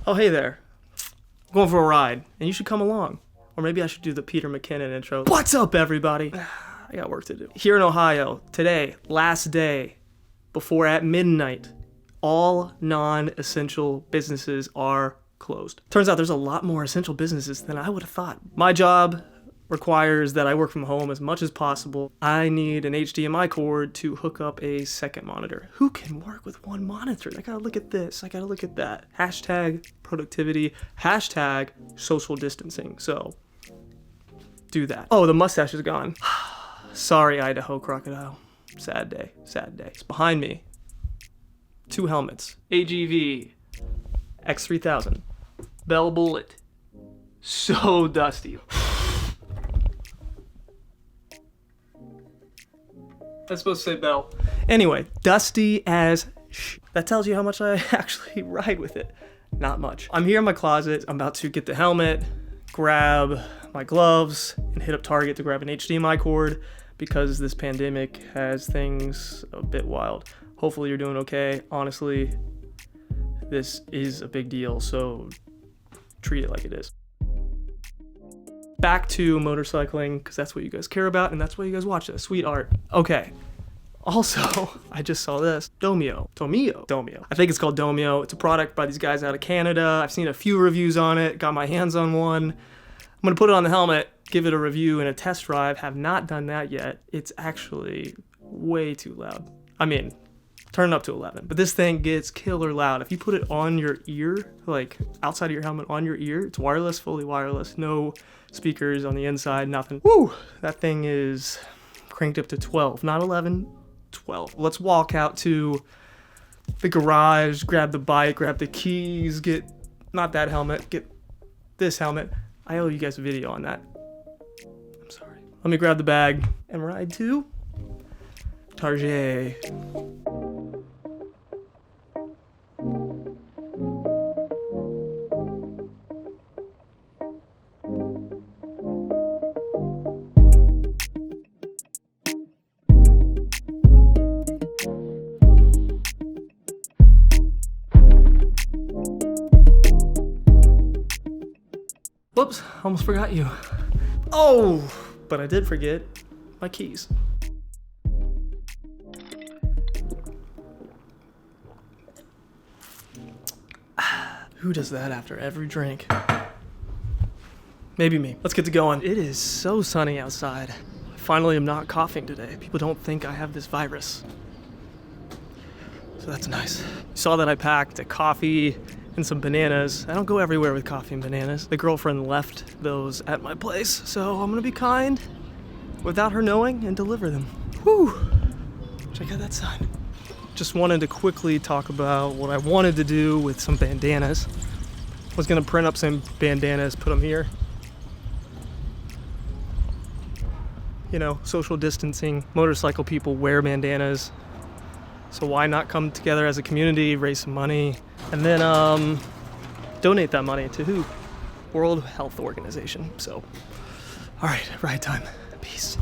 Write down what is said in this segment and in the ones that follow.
Oh, hey there. I'm going for a ride, and you should come along. Or maybe I should do the Peter McKinnon intro. What's up, everybody? I got work to do. Here in Ohio, today, last day, before at midnight, all non-essential businesses are closed. Turns out there's a lot more essential businesses than I would have thought. My job requires that I work from home as much as possible. I need an HDMI cord to hook up a second monitor. Who can work with one monitor? I gotta look at this, I gotta look at that. Hashtag productivity, hashtag social distancing. So, do that. Oh, the mustache is gone. Sorry, Idaho crocodile. Sad day, sad day. It's behind me. 2 helmets. AGV X3000. Bell Bullet. So dusty. That's supposed to say Bell. Anyway, dusty as That tells you how much I actually ride with it. Not much. I'm here in my closet. I'm about to get the helmet, grab my gloves, and hit up Target to grab an HDMI cord because this pandemic has things a bit wild. Hopefully you're doing okay. Honestly, this is a big deal, so treat it like it is. Back to motorcycling, because that's what you guys care about, and that's why you guys watch this. Sweet art. Okay. Also, I just saw this. Domio. I think it's called Domio. It's a product by these guys out of Canada. I've seen a few reviews on it, got my hands on one. I'm gonna put it on the helmet, give it a review and a test drive. Have not done that yet. It's actually way too loud. I mean, turn it up to 11. But this thing gets killer loud. If you put it on your ear, like outside of your helmet on your ear, it's wireless, fully wireless, no speakers on the inside, nothing. Woo! That thing is cranked up to 12, not 11, 12. Let's walk out to the garage, grab the bike, grab the keys, get, not that helmet, get this helmet. I owe you guys a video on that. I'm sorry. Let me grab the bag and ride to Target. Whoops, almost forgot you. Oh, but I did forget my keys. Who does that after every drink? Maybe me. Let's get to going. It is so sunny outside. I finally am not coughing today. People don't think I have this virus. So that's nice. You saw that I packed a coffee and some bananas. I don't go everywhere with coffee and bananas. The girlfriend left those at my place, so I'm gonna be kind without her knowing and deliver them. Whew. Check out that sun. Just wanted to quickly talk about what I wanted to do with some bandanas. I was gonna print up some bandanas, put them here. You know, social distancing, motorcycle people wear bandanas. So why not come together as a community, raise some money, and then donate that money to who? World Health Organization. So, all right, ride time. Peace.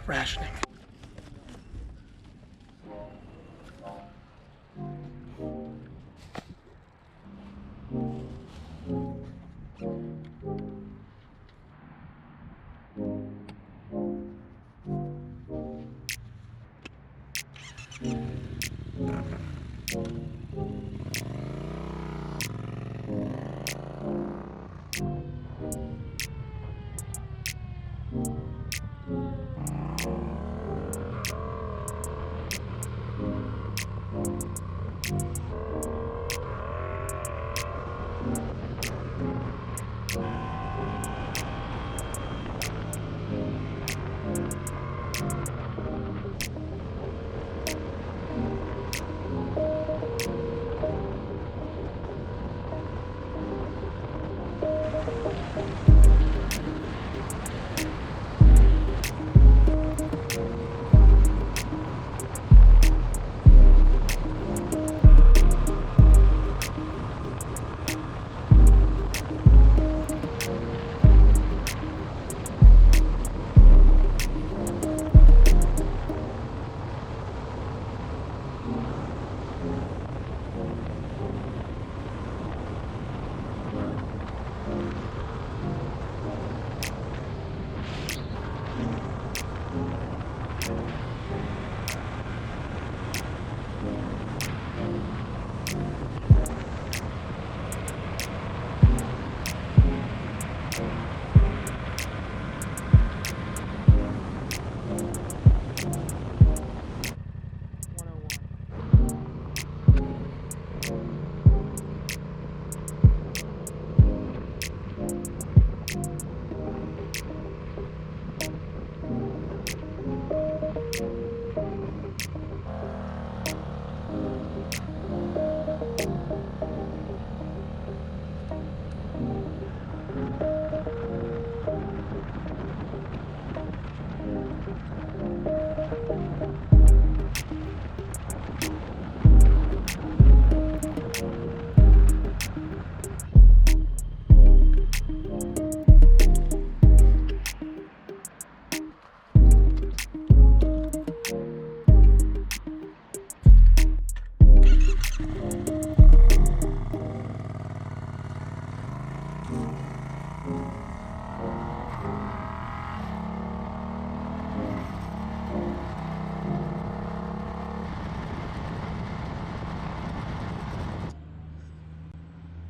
Rationing.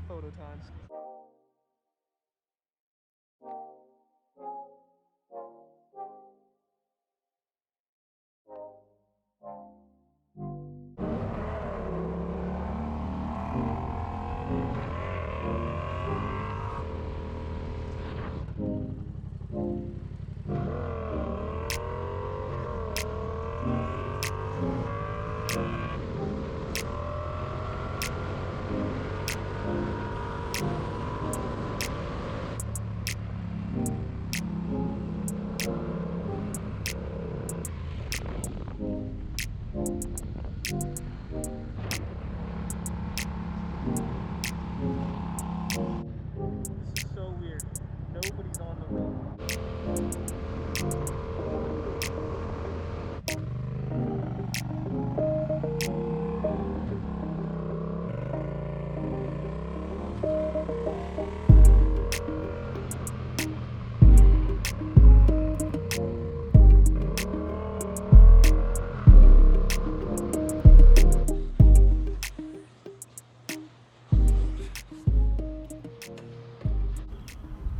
Photo time. This is so weird. Nobody's on the road.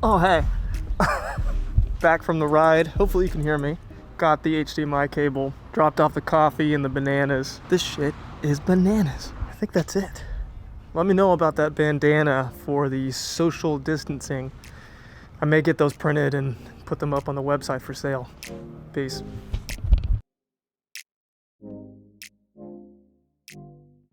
Oh, hey. Back from the ride. Hopefully you can hear me. Got the HDMI cable, dropped off the coffee and the bananas. This shit is bananas. I think that's it. Let me know about that bandana for the social distancing. I may get those printed and put them up on the website for sale. Peace.